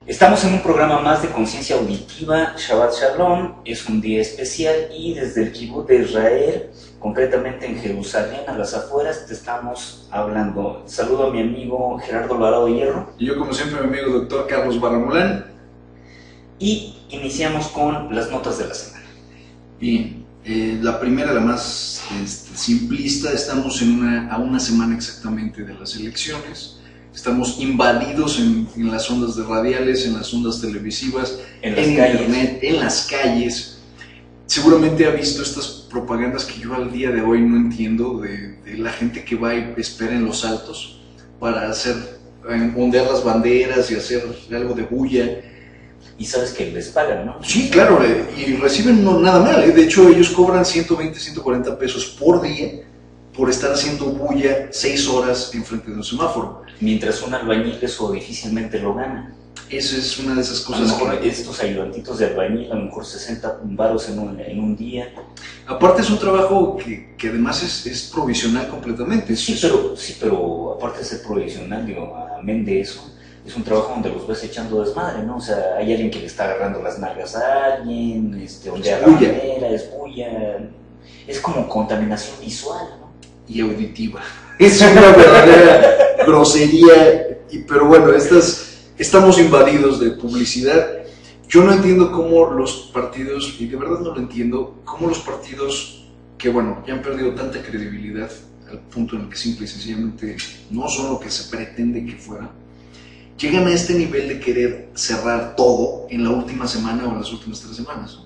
Estamos en un programa más de conciencia auditiva. Shabbat Shalom, es un día especial y desde el Kibbutz de Israel, concretamente en Jerusalén, a las afueras, te estamos hablando. Saludo a mi amigo Gerardo Alvarado Hierro. Y yo, como siempre, mi amigo doctor Carlos Barramulán. Y iniciamos con las notas de la semana. Bien, la primera, la más simplista, estamos a una semana exactamente de las elecciones. Estamos invadidos en las ondas de radiales, en las ondas televisivas, en internet, en las calles. Seguramente ha visto estas propagandas que yo al día de hoy no entiendo, de la gente que va y espera en los altos para ondear las banderas y hacer algo de bulla. Y sabes que les pagan, ¿no? Sí, claro, y reciben nada mal. De hecho, ellos cobran 120, 140 pesos por día por estar haciendo bulla 6 horas enfrente de un semáforo. Mientras un albañil eso difícilmente lo gana. Esa es una de esas cosas. A lo mejor estos ayudantitos de albañil, a lo mejor 60 varos en un día. Aparte es un trabajo que además es provisional completamente. Sí, pero aparte de ser provisional, digo, amén de eso, es un trabajo donde los ves echando desmadre, ¿no? O sea, hay alguien que le está agarrando las nalgas a alguien, donde la bandera, es bulla, es como contaminación visual, ¿no? Y auditiva. Es una verdadera grosería, pero bueno, estamos invadidos de publicidad. Yo no entiendo cómo los partidos, y de verdad no lo entiendo, cómo los partidos que, bueno, ya han perdido tanta credibilidad al punto en el que simple y sencillamente no son lo que se pretende que fueran, llegan a este nivel de querer cerrar todo en la última semana o en las últimas 3 semanas.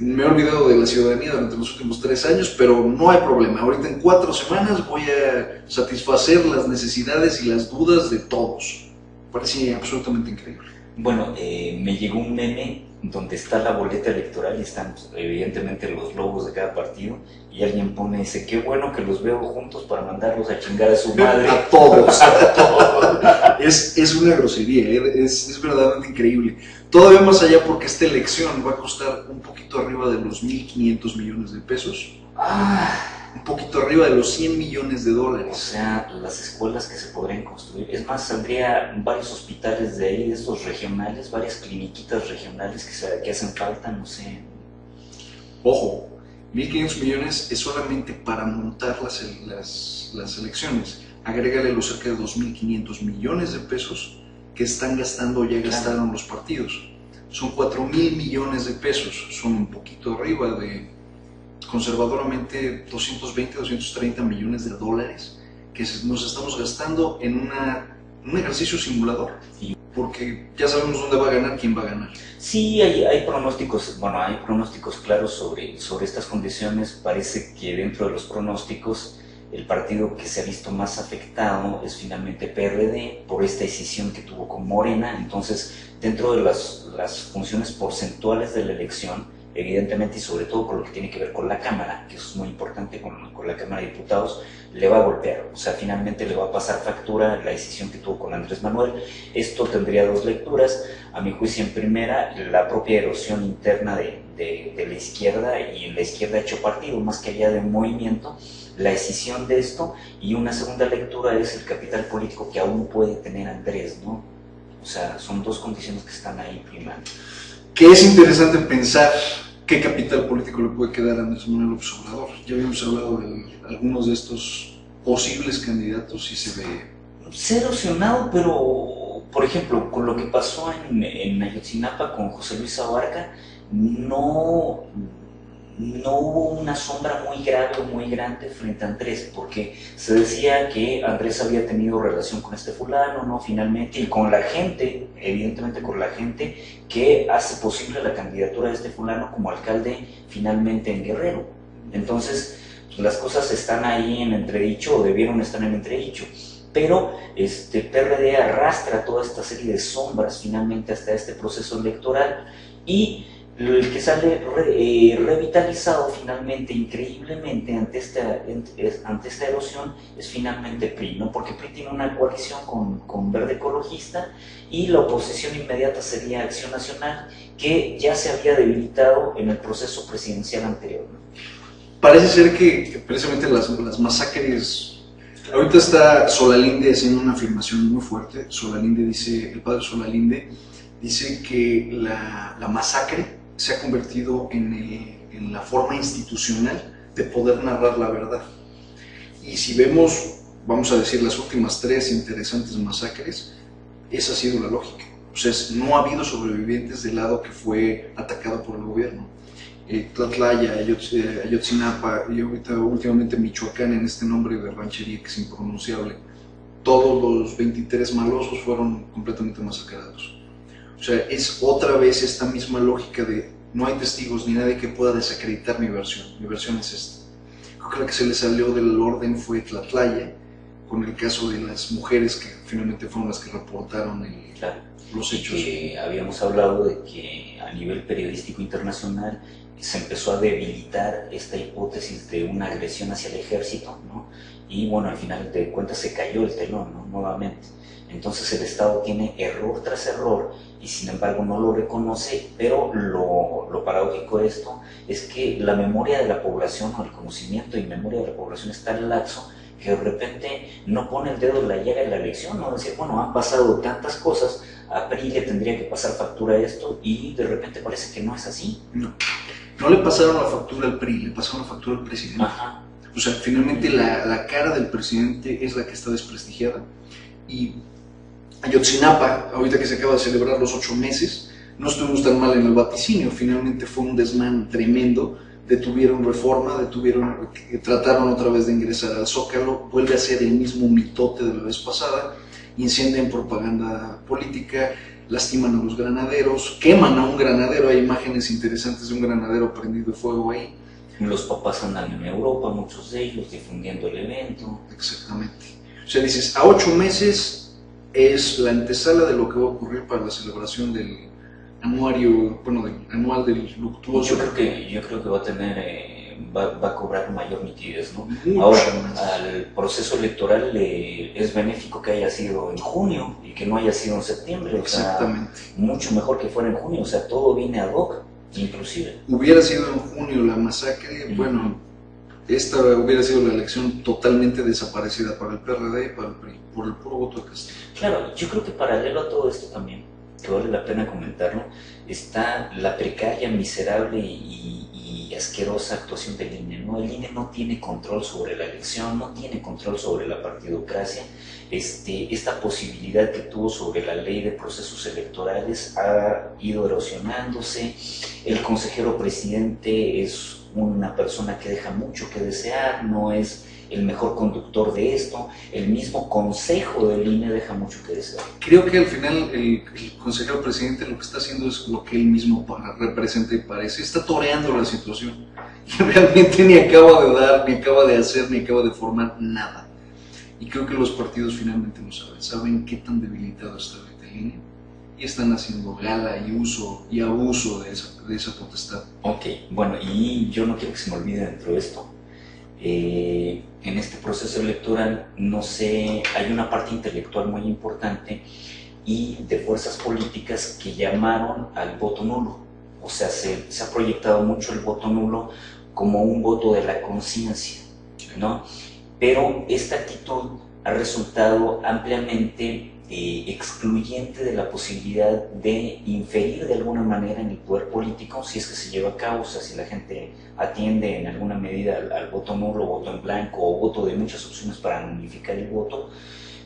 Me he olvidado de la ciudadanía durante los últimos 3 años, pero no hay problema. Ahorita en 4 semanas voy a satisfacer las necesidades y las dudas de todos. Parece absolutamente increíble. Bueno, me llegó un meme donde está la boleta electoral y están evidentemente los logos de cada partido y alguien dice, qué bueno que los veo juntos para mandarlos a chingar a su madre. A todos. A todos. Es una grosería, es verdaderamente increíble. Todavía más allá, porque esta elección va a costar un poquito arriba de los 1.500 millones de pesos. Un poquito arriba de los 100 millones de dólares. O sea, las escuelas que se podrían construir. Es más, saldría varios hospitales de ahí, de estos regionales, varias cliniquitas regionales que hacen falta, no sé. Ojo, 1.500 millones es solamente para montar las elecciones. Agrégale los cerca de 2.500 millones de pesos que están gastando, ya gastaron los partidos. Son 4.000 millones de pesos, son un poquito arriba de, conservadoramente, 220, 230 millones de dólares que nos estamos gastando en un ejercicio simulador. Porque ya sabemos dónde va a ganar, quién va a ganar. Sí, hay pronósticos, hay pronósticos claros sobre estas condiciones. Parece que dentro de los pronósticos el partido que se ha visto más afectado es finalmente PRD por esta decisión que tuvo con Morena. Entonces, dentro de las funciones porcentuales de la elección, evidentemente, y sobre todo con lo que tiene que ver con la Cámara, que es muy importante con la Cámara de Diputados, le va a golpear. O sea, finalmente le va a pasar factura la decisión que tuvo con Andrés Manuel. Esto tendría 2 lecturas. A mi juicio, en primera, la propia erosión interna de la izquierda, y en la izquierda hecho partido, más que allá de un movimiento, la decisión de esto, y una segunda lectura es el capital político que aún puede tener Andrés, ¿no? O sea, son 2 condiciones que están ahí primando. Que es interesante pensar qué capital político le puede quedar a Andrés Manuel López Obrador. Ya habíamos hablado de algunos de estos posibles candidatos y se ve... Se ha erosionado, pero, por ejemplo, con lo que pasó en Ayotzinapa con José Luis Abarca, no hubo una sombra muy grave o muy grande frente a Andrés, porque se decía que Andrés había tenido relación con este fulano, ¿no? Finalmente, y con la gente, evidentemente con la gente que hace posible la candidatura de este fulano como alcalde finalmente en Guerrero. Entonces, las cosas están ahí en entredicho, o debieron estar en entredicho. Pero PRD arrastra toda esta serie de sombras finalmente hasta este proceso electoral, y el que sale revitalizado finalmente, increíblemente, ante esta erosión es finalmente PRI, ¿no? Porque PRI tiene una coalición con Verde Ecologista, y la oposición inmediata sería Acción Nacional, que ya se había debilitado en el proceso presidencial anterior, ¿no? Parece ser que precisamente las masacres Ahorita está Solalinde haciendo una afirmación muy fuerte. Solalinde dice, el padre Solalinde dice que la masacre se ha convertido en la forma institucional de poder narrar la verdad. Y si vemos, vamos a decir, las últimas 3 interesantes masacres, esa ha sido la lógica. O sea, no ha habido sobrevivientes del lado que fue atacado por el gobierno. Tlatlaya, Ayotzinapa y ahorita últimamente Michoacán, en este nombre de ranchería que es impronunciable, todos los 23 malosos fueron completamente masacrados. O sea, es otra vez esta misma lógica de no hay testigos ni nadie que pueda desacreditar mi versión es esta. Creo que la que se le salió del orden fue Tlatlaya, con el caso de las mujeres que finalmente fueron las que reportaron los hechos. Que habíamos hablado de que a nivel periodístico internacional se empezó a debilitar esta hipótesis de una agresión hacia el ejército, ¿no? Y bueno, al final de cuentas se cayó el telón, ¿no? Nuevamente. Entonces el Estado tiene error tras error y sin embargo no lo reconoce, pero lo paradójico de esto es que la memoria de la población o el conocimiento y memoria de la población es tan laxo que de repente no pone el dedo en la llaga en la elección, ¿no? Decir, bueno, han pasado tantas cosas, a PRI le tendría que pasar factura a esto y de repente parece que no es así. No le pasaron la factura al PRI, le pasaron la factura al presidente. Ajá. O sea, finalmente la cara del presidente es la que está desprestigiada. Y Ayotzinapa, ahorita que se acaba de celebrar los 8 meses, no estuvimos tan mal en el vaticinio, finalmente fue un desmán tremendo, detuvieron Reforma, trataron otra vez de ingresar al Zócalo, vuelve a ser el mismo mitote de la vez pasada, incendian propaganda política, lastiman a los granaderos, queman a un granadero, hay imágenes interesantes de un granadero prendido de fuego ahí. Los papás andan en Europa, muchos de ellos, difundiendo el evento. Exactamente. O sea, dices, a 8 meses es la antesala de lo que va a ocurrir para la celebración del anuario, bueno, del anual del luctuoso. Yo creo que va a tener, va a cobrar mayor nitidez, ¿no? Mucho Ahora, más. al proceso electoral es benéfico que haya sido en junio y que no haya sido en septiembre. Exactamente. O sea, mucho mejor que fuera en junio, o sea, todo viene ad hoc, inclusive. Hubiera sido en junio la masacre, bueno, esta hubiera sido la elección totalmente desaparecida para el PRD y para el PRI, por el puro voto de Castillo. Claro, yo creo que paralelo a todo esto también, que vale la pena comentarlo, está la precaria, miserable y asquerosa actuación del INE, ¿no? El INE no tiene control sobre la elección, no tiene control sobre la partidocracia. Esta posibilidad que tuvo sobre la ley de procesos electorales ha ido erosionándose. El consejero presidente es una persona que deja mucho que desear, no es el mejor conductor de esto, el mismo consejo del INE deja mucho que desear. Creo que al final el consejero presidente lo que está haciendo es lo que él mismo representa y parece, está toreando la situación y realmente ni acaba de dar, ni acaba de hacer, ni acaba de formar nada. Y creo que los partidos finalmente lo saben qué tan debilitado está ahorita el INE y están haciendo gala y uso y abuso de esa potestad. Ok, bueno, y yo no quiero que se me olvide dentro de esto. En este proceso electoral, no sé, hay una parte intelectual muy importante y de fuerzas políticas que llamaron al voto nulo. O sea, se ha proyectado mucho el voto nulo como un voto de la conciencia, ¿no? Pero esta actitud ha resultado ampliamente excluyente de la posibilidad de inferir de alguna manera en el poder político si es que se lleva a cabo, o sea, si la gente atiende en alguna medida al voto nulo, voto en blanco o voto de muchas opciones para nulificar el voto.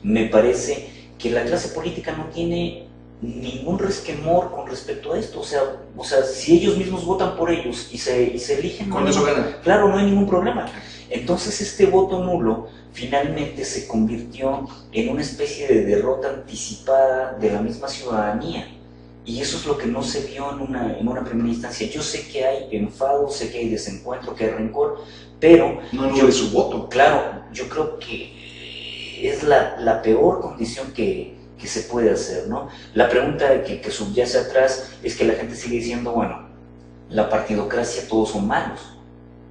Me parece que la clase política no tiene ningún resquemor con respecto a esto, o sea, si ellos mismos votan por ellos y se eligen, con eso ganan. Claro, no hay ningún problema. Entonces este voto nulo finalmente se convirtió en una especie de derrota anticipada de la misma ciudadanía. Y eso es lo que no se vio en una primera instancia. Yo sé que hay enfado, sé que hay desencuentro, que hay rencor, pero... No de su voto. Claro, yo creo que es la peor condición que se puede hacer, ¿no? La pregunta que subyace atrás es que la gente sigue diciendo, bueno, la partidocracia todos son malos.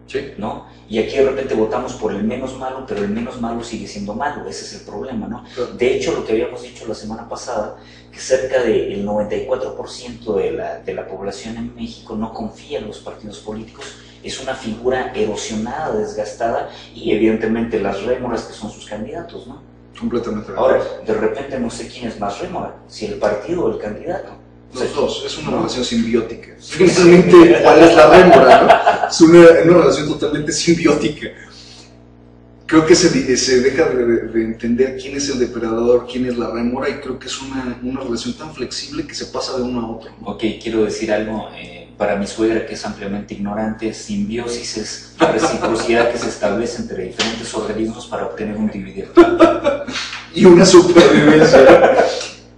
Sí. ¿no? Y aquí de repente votamos por el menos malo, pero el menos malo sigue siendo malo, ese es el problema, ¿no? Claro. De hecho, lo que habíamos dicho la semana pasada, que cerca del 94% de la población en México no confía en los partidos políticos, es una figura erosionada, desgastada, y evidentemente las rémoras que son sus candidatos, ¿no? Completamente. Ahora, de repente no sé quién es más rémora, si el partido o el candidato. Los dos, es una relación simbiótica. Finalmente, ¿cuál es la rémora, no? Es una relación totalmente simbiótica. Creo que se deja de entender quién es el depredador, quién es la rémora, y creo que es una relación tan flexible que se pasa de uno a otro, ¿no? Ok, quiero decir algo, para mi suegra que es ampliamente ignorante, simbiosis es la reciprocidad que se establece entre diferentes organismos para obtener un dividendo. Y una supervivencia.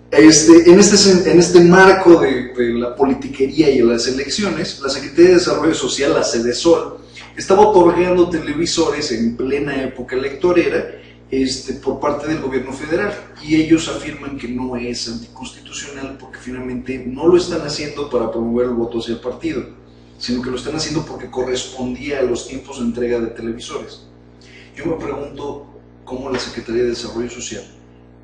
En este marco de la politiquería y las elecciones, la Secretaría de Desarrollo Social, la Sedesol, estaba otorgando televisores en plena época electorera por parte del gobierno federal, y ellos afirman que no es anticonstitucional porque finalmente no lo están haciendo para promover el voto hacia el partido, sino que lo están haciendo porque correspondía a los tiempos de entrega de televisores. Yo me pregunto cómo la Secretaría de Desarrollo Social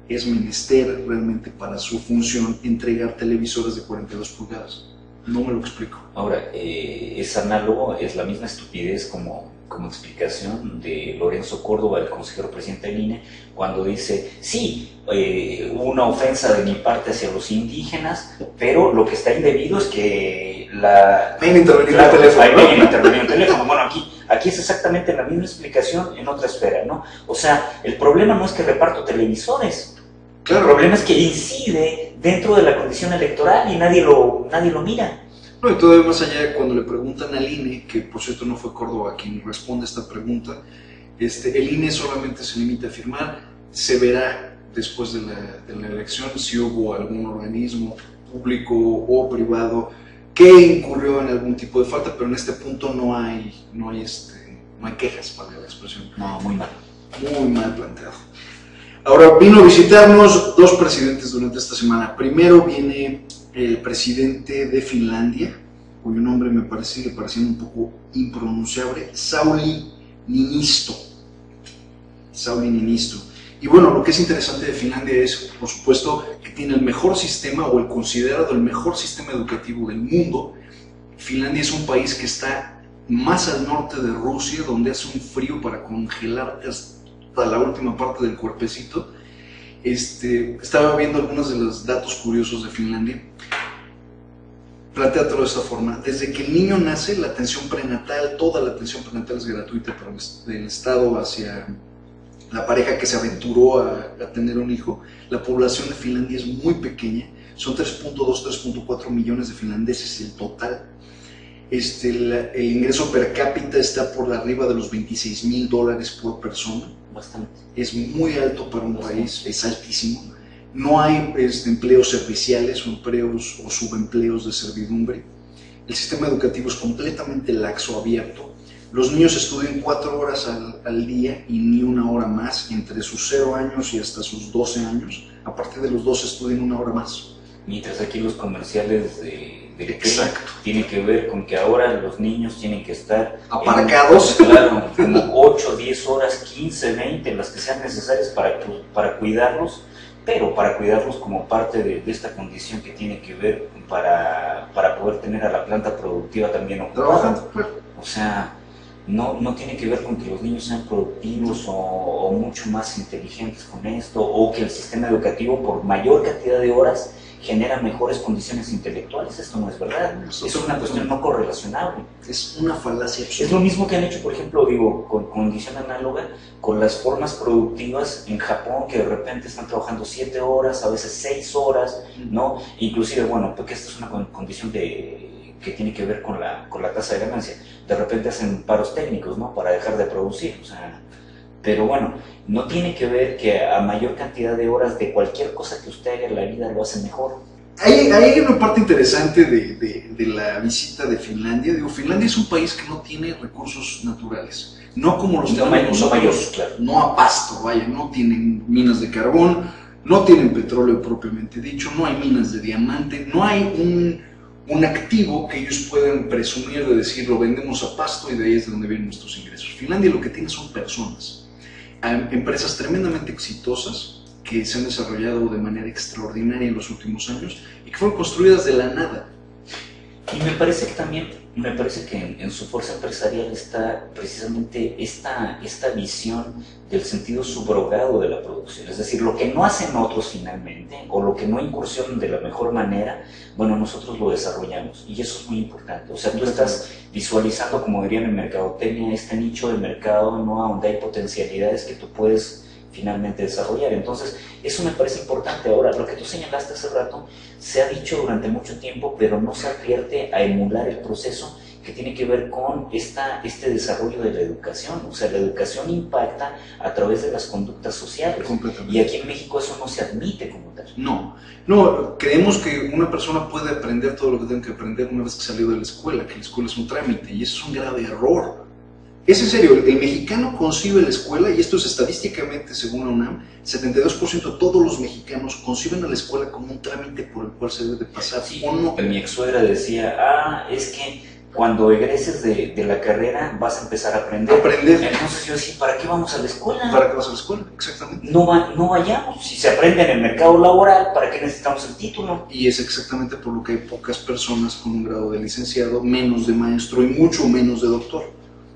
es menester realmente para su función entregar televisores de 42 pulgadas. No me lo explico. Ahora, es análogo, es la misma estupidez como explicación de Lorenzo Córdoba, el consejero presidente del INE, cuando dice, sí, hubo una ofensa de mi parte hacia los indígenas, pero lo que está indebido es que la... Me han intervenido el teléfono. Me han intervenido el teléfono. Bueno, aquí es exactamente la misma explicación en otra esfera, ¿no? O sea, el problema no es que reparto televisores, claro. El problema es que incide dentro de la condición electoral y nadie lo mira. No, y todavía más allá, cuando le preguntan al INE, que por cierto no fue Córdoba quien responde esta pregunta, el INE solamente se limita a afirmar, se verá después de la elección si hubo algún organismo público o privado que incurrió en algún tipo de falta, pero en este punto no hay quejas para la expresión. No, muy mal. Muy mal planteado. Ahora, vino a visitarnos dos presidentes durante esta semana. Primero viene el presidente de Finlandia, cuyo nombre me sigue pareciendo un poco impronunciable, Sauli Niinisto. Sauli Niinisto. Y bueno, lo que es interesante de Finlandia es, por supuesto, que tiene el mejor sistema, o el considerado el mejor sistema educativo del mundo. Finlandia es un país que está más al norte de Rusia, donde hace un frío para congelarte hasta la última parte del cuerpecito. Estaba viendo algunos de los datos curiosos de Finlandia. Plantéatelo de esta forma: desde que el niño nace, la atención prenatal, toda la atención prenatal es gratuita del Estado hacia la pareja que se aventuró a tener un hijo. La población de Finlandia es muy pequeña, son 3.2, 3.4 millones de finlandeses el total. El ingreso per cápita está por arriba de los $26,000 por persona. Bastante. Es muy alto para un país, es altísimo. No hay empleos serviciales o empleos o subempleos de servidumbre. El sistema educativo es completamente laxo, abierto. Los niños estudian 4 horas al día y ni una hora más, entre sus 0 años y hasta sus 12 años. A partir de los 12 estudian 1 hora más. Mientras aquí los comerciales de Exacto. tienen que ver con que ahora los niños tienen que estar aparcados, claro, como 8, 10 horas, 15, 20, las que sean necesarias para cuidarlos, pero para cuidarlos como parte de esta condición que tiene que ver para poder tener a la planta productiva también ocupada. O sea, no tiene que ver con que los niños sean productivos o mucho más inteligentes con esto, o que el sistema educativo por mayor cantidad de horas genera mejores condiciones intelectuales. Esto no es verdad, es una cuestión no correlacionable. Es una falacia absoluta. Es lo mismo que han hecho, por ejemplo, con condición análoga, con las formas productivas en Japón, que de repente están trabajando 7 horas, a veces 6 horas, ¿no? Inclusive, bueno, porque esta es una condición que tiene que ver con la tasa de ganancia. De repente hacen paros técnicos, ¿no? Para dejar de producir, o sea... Pero bueno, no tiene que ver que a mayor cantidad de horas de cualquier cosa que usted haga en la vida lo hace mejor. Hay una parte interesante de la visita de Finlandia. Digo, Finlandia es un país que no tiene recursos naturales. No como los mayores, claro. No a pasto, vaya, no tienen minas de carbón, no tienen petróleo propiamente dicho, no hay minas de diamante, no hay un activo que ellos pueden presumir de decir lo vendemos a pasto y de ahí es de donde vienen nuestros ingresos. Finlandia lo que tiene son personas, empresas tremendamente exitosas que se han desarrollado de manera extraordinaria en los últimos años y que fueron construidas de la nada. Y me parece que también, en su fuerza empresarial está precisamente esta visión del sentido subrogado de la producción, es decir, lo que no hacen otros finalmente, o lo que no incursionan de la mejor manera, bueno, nosotros lo desarrollamos, y eso es muy importante. O sea, tú estás visualizando, como dirían en mercadotecnia, este nicho de mercado, ¿no?, donde hay potencialidades que tú puedes finalmente desarrollar. Entonces, eso me parece importante. Ahora, lo que tú señalaste hace rato, se ha dicho durante mucho tiempo, pero no se advierte a emular el proceso que tiene que ver con este desarrollo de la educación. O sea, la educación impacta a través de las conductas sociales. Completamente. Y aquí en México eso no se admite como tal. No, creemos que una persona puede aprender todo lo que tiene que aprender una vez que salió de la escuela, que la escuela es un trámite, y eso es un grave error. Es en serio, el mexicano concibe la escuela, y esto es estadísticamente según la UNAM, 72% de todos los mexicanos conciben a la escuela como un trámite por el cual se debe de pasar, sí, o no. Mi ex-suegra decía, es que cuando egreses de la carrera vas a empezar a aprender. Entonces yo decía, ¿para qué vamos a la escuela? ¿Para qué vas a la escuela? Exactamente. No vayamos. Si se aprende en el mercado laboral, ¿para qué necesitamos el título? Y es exactamente por lo que hay pocas personas con un grado de licenciado, menos de maestro y mucho menos de doctor.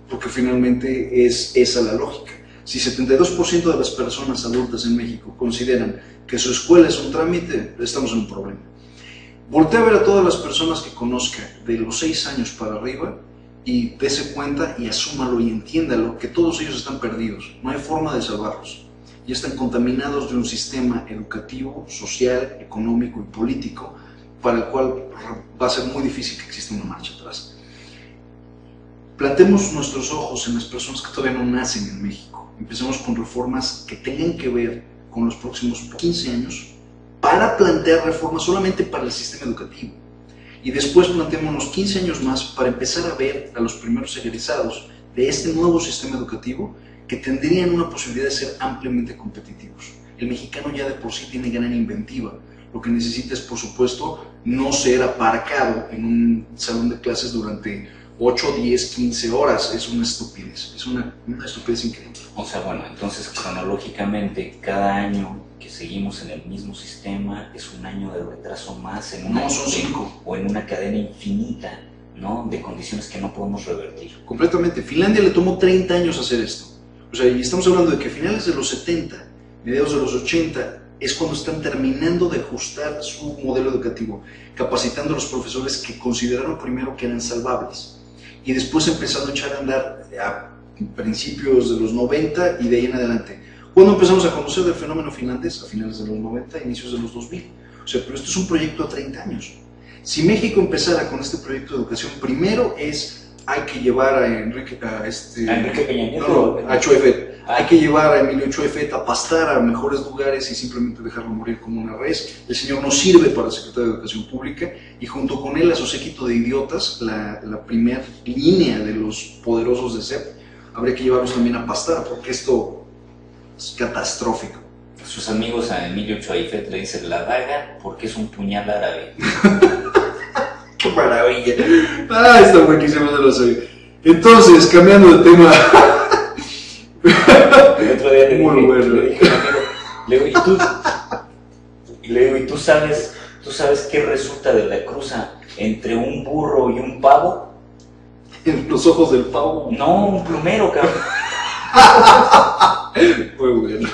Porque finalmente es esa la lógica. Si 72% de las personas adultas en México consideran que su escuela es un trámite, estamos en un problema. Voltea a ver a todas las personas que conozca de los 6 años para arriba y dése cuenta y asúmalo y entiéndalo que todos ellos están perdidos. No hay forma de salvarlos. Y están contaminados de un sistema educativo, social, económico y político para el cual va a ser muy difícil que exista una marcha atrás. Plantemos nuestros ojos en las personas que todavía no nacen en México. Empecemos con reformas que tengan que ver con los próximos 15 años para plantear reformas solamente para el sistema educativo. Y después planteémonos 15 años más para empezar a ver a los primeros egresados de este nuevo sistema educativo que tendrían una posibilidad de ser ampliamente competitivos. El mexicano ya de por sí tiene gran inventiva. Lo que necesita es, por supuesto, no ser aparcado en un salón de clases durante 8, 10, 15 horas. Es una estupidez, es una estupidez increíble. O sea, bueno, entonces cronológicamente cada año que seguimos en el mismo sistema es un año de retraso más en una, son 5. O en una cadena infinita, ¿no?, de condiciones que no podemos revertir. Completamente. Finlandia le tomó 30 años hacer esto. O sea, y estamos hablando de que a finales de los 70, mediados de los 80, es cuando están terminando de ajustar su modelo educativo, capacitando a los profesores que consideraron primero que eran salvables. Y después empezando a echar a andar a principios de los 90 y de ahí en adelante. ¿Cuándo empezamos a conocer del fenómeno finlandés? A finales de los 90, inicios de los 2000. O sea, pero esto es un proyecto a 30 años. Si México empezara con este proyecto de educación, primero hay que llevar a Enrique Peña Nieto, a Choefet. Hay que llevar a Emilio Choefet a pastar a mejores lugares y simplemente dejarlo morir como una res. El señor no sirve para secretario de Educación Pública y junto con él a su séquito de idiotas, la primera línea de los poderosos de CEP, habría que llevarlos también a pastar porque esto es catastrófico. Sus amigos a Emilio Choefet le dicen la daga porque es un puñal árabe. ¡Qué maravilla! Está buenísimo, no lo sé. Entonces, cambiando de tema... El otro día le dije, le digo, ¿y tú sabes qué resulta de la cruza entre un burro y un pavo? En los ojos del pavo. No, un plumero, cabrón. Muy bueno.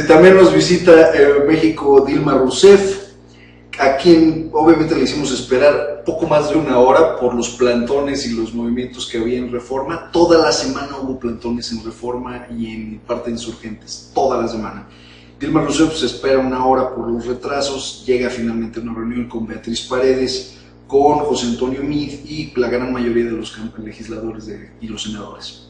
También nos visita México Dilma Rousseff, a quien obviamente le hicimos esperar poco más de una hora por los plantones y los movimientos que había en Reforma. Toda la semana hubo plantones en Reforma y en parte de Insurgentes, toda la semana. Dilma Rousseff se espera una hora por los retrasos, llega finalmente a una reunión con Beatriz Paredes, con José Antonio Meade y la gran mayoría de los legisladores y los senadores.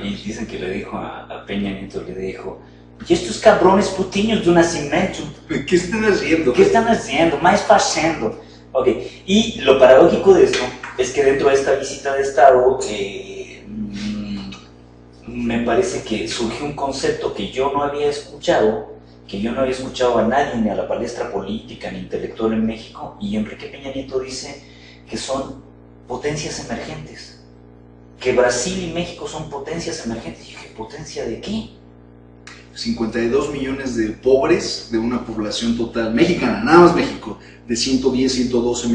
Y dicen que le dijo a Peña Nieto, le dijo: ¿y estos cabrones putinhos do Nascimento? ¿Qué están haciendo? ¿Qué están haciendo? ¿Más pasando? Ok, y lo paradójico de esto es que dentro de esta visita de Estado me parece que surgió un concepto que yo no había escuchado, que yo no había escuchado a nadie, ni a la palestra política, ni intelectual en México, y Enrique Peña Nieto dice que son potencias emergentes, que Brasil y México son potencias emergentes. Y yo dije, ¿potencia de qué? 52 millones de pobres de una población total mexicana, nada más México, de 110, 112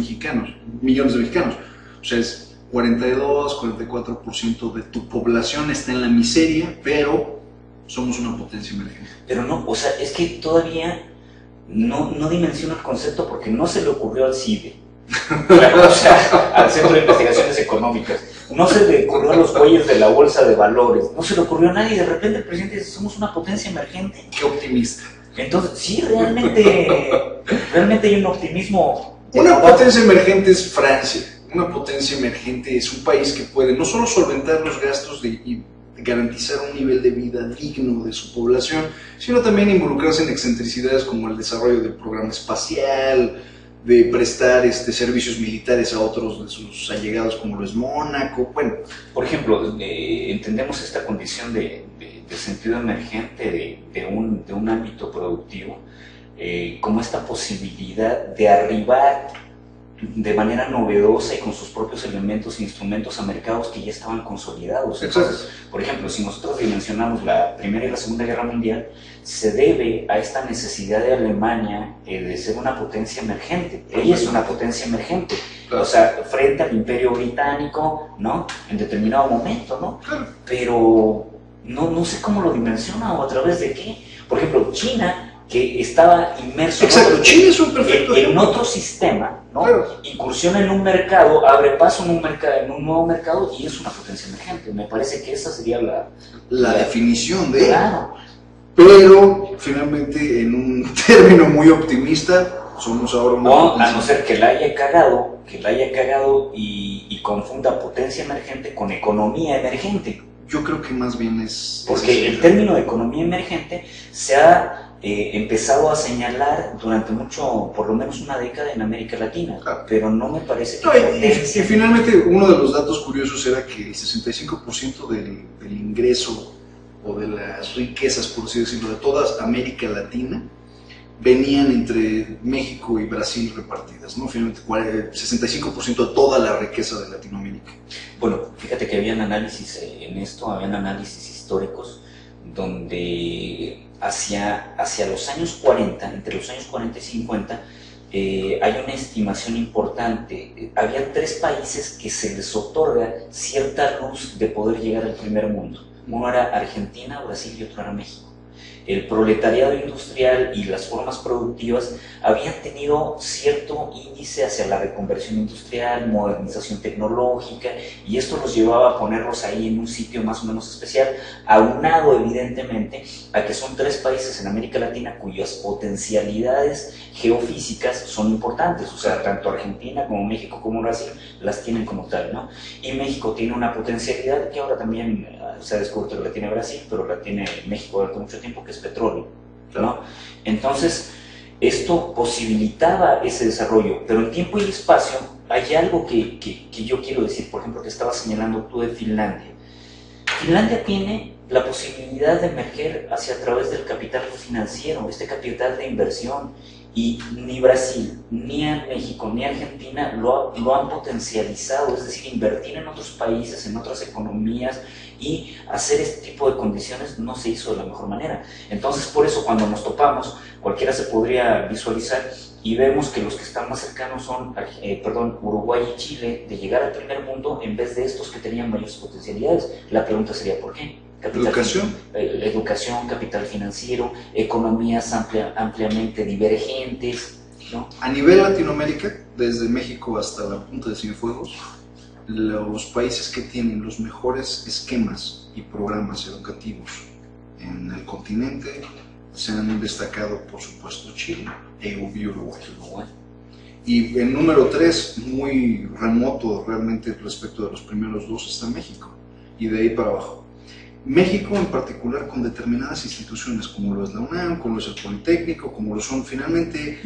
millones de mexicanos. O sea, es 42, 44% de tu población está en la miseria, pero somos una potencia emergente. Pero no, o sea, es que todavía no dimensiona el concepto porque no se le ocurrió al CIDE, o sea, al Centro de Investigaciones Económicas, no se le ocurrió a los güeyes de la Bolsa de Valores, no se le ocurrió a nadie. De repente el presidente dice, somos una potencia emergente. Qué optimista. Entonces, sí, realmente hay un optimismo. Una potencia emergente es Francia. Una potencia emergente es un país que puede no solo solventar los gastos y garantizar un nivel de vida digno de su población, sino también involucrarse en excentricidades como el desarrollo del programa espacial, de prestar servicios militares a otros de sus allegados como lo es Mónaco. Bueno, por ejemplo, entendemos esta condición de sentido emergente de un ámbito productivo como esta posibilidad de arribar de manera novedosa y con sus propios elementos e instrumentos a mercados que ya estaban consolidados. Entonces, por ejemplo, si nosotros dimensionamos la Primera y la Segunda Guerra Mundial, se debe a esta necesidad de Alemania de ser una potencia emergente. Ella es una potencia emergente, claro. O sea, frente al Imperio Británico, ¿no? En determinado momento, ¿no? Claro. Pero no sé cómo lo dimensiona o a través de qué. Por ejemplo, China, que estaba inmerso China es un perfecto en otro sistema, ¿no? Claro. Incursiona en un mercado, abre paso en un nuevo mercado y es una potencia emergente. Me parece que esa sería la definición de... Claro. Pero, finalmente, en un término muy optimista, somos ahora una potencia. A no ser que la haya cagado y confunda potencia emergente con economía emergente. Yo creo que más bien es... Porque el término de economía emergente se ha empezado a señalar durante por lo menos una década en América Latina, claro. Pero no me parece que... Y finalmente uno de los datos curiosos era que el 65% del ingreso o de las riquezas, por así decirlo, de toda América Latina venían entre México y Brasil repartidas, ¿no? Finalmente 65% de toda la riqueza de Latinoamérica. Bueno, fíjate que habían análisis en esto, habían análisis históricos donde hacia los años 40, entre los años 40 y 50, hay una estimación importante. Había 3 países que se les otorga cierta luz de poder llegar al primer mundo. Uno era Argentina, Brasil y otro era México. El proletariado industrial y las formas productivas habían tenido cierto índice hacia la reconversión industrial, modernización tecnológica, y esto los llevaba a ponerlos ahí en un sitio más o menos especial, aunado evidentemente a que son 3 países en América Latina cuyas potencialidades geofísicas son importantes, o sea, tanto Argentina como México como Brasil las tienen como tal, ¿no? Y México tiene una potencialidad que ahora también se ha descubierto que la tiene Brasil, pero la tiene México durante mucho tiempo, que es petróleo, ¿no? Entonces, esto posibilitaba ese desarrollo, pero en tiempo y espacio hay algo que yo quiero decir, por ejemplo, que estabas señalando tú de Finlandia. Finlandia tiene la posibilidad de emerger hacia a través del capital financiero, este capital de inversión, y ni Brasil, ni México, ni Argentina lo han potencializado, es decir, invertir en otros países, en otras economías y hacer este tipo de condiciones no se hizo de la mejor manera. Entonces, por eso cuando nos topamos, cualquiera se podría visualizar y vemos que los que están más cercanos son Uruguay y Chile, de llegar al primer mundo en vez de estos que tenían mayores potencialidades. La pregunta sería ¿por qué? Educación, capital financiero, economías ampliamente divergentes, ¿no? A nivel Latinoamérica, desde México hasta la punta de Cienfuegos, los países que tienen los mejores esquemas y programas educativos en el continente se han destacado, por supuesto, Chile y Uruguay. Y en número 3, muy remoto realmente respecto de los primeros 2, está México, y de ahí para abajo. México en particular con determinadas instituciones como lo es la UNAM, como lo es el Politécnico, como lo son finalmente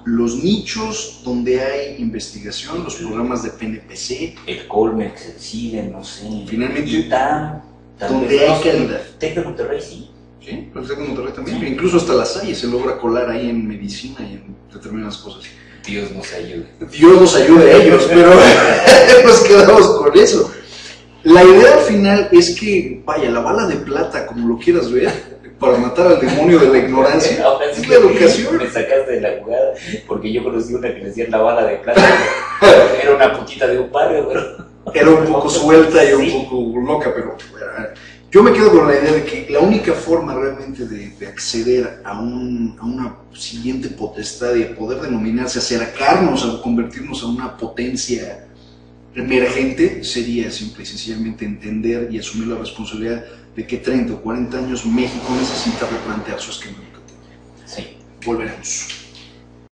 los nichos donde hay investigación, los programas de PNPC, el Colmex, el CIDE, no sé, finalmente ITAM, donde hay calidad. TEC de Monterrey, sí. Sí, el TEC de Monterrey también. Incluso hasta la Salle se logra colar ahí en medicina y en determinadas cosas. Dios nos ayude. Dios nos ayude a ellos, pero nos quedamos con eso. La idea al final es que, vaya, la bala de plata, como lo quieras ver, para matar al demonio de la ignorancia, Ahora sí es la educación. me sacaste de la jugada, porque yo conocí una que le decían la bala de plata. Era una putita de un barrio, pero... Era un poco suelta y Sí. un poco loca, pero yo me quedo con la idea de que la única forma realmente de acceder a una siguiente potestad y poder denominarse, acercarnos a convertirnos a una potencia emergente sería simple y sencillamente entender y asumir la responsabilidad de que 30 o 40 años México necesita replantear su esquema educativo. Sí. Volveremos.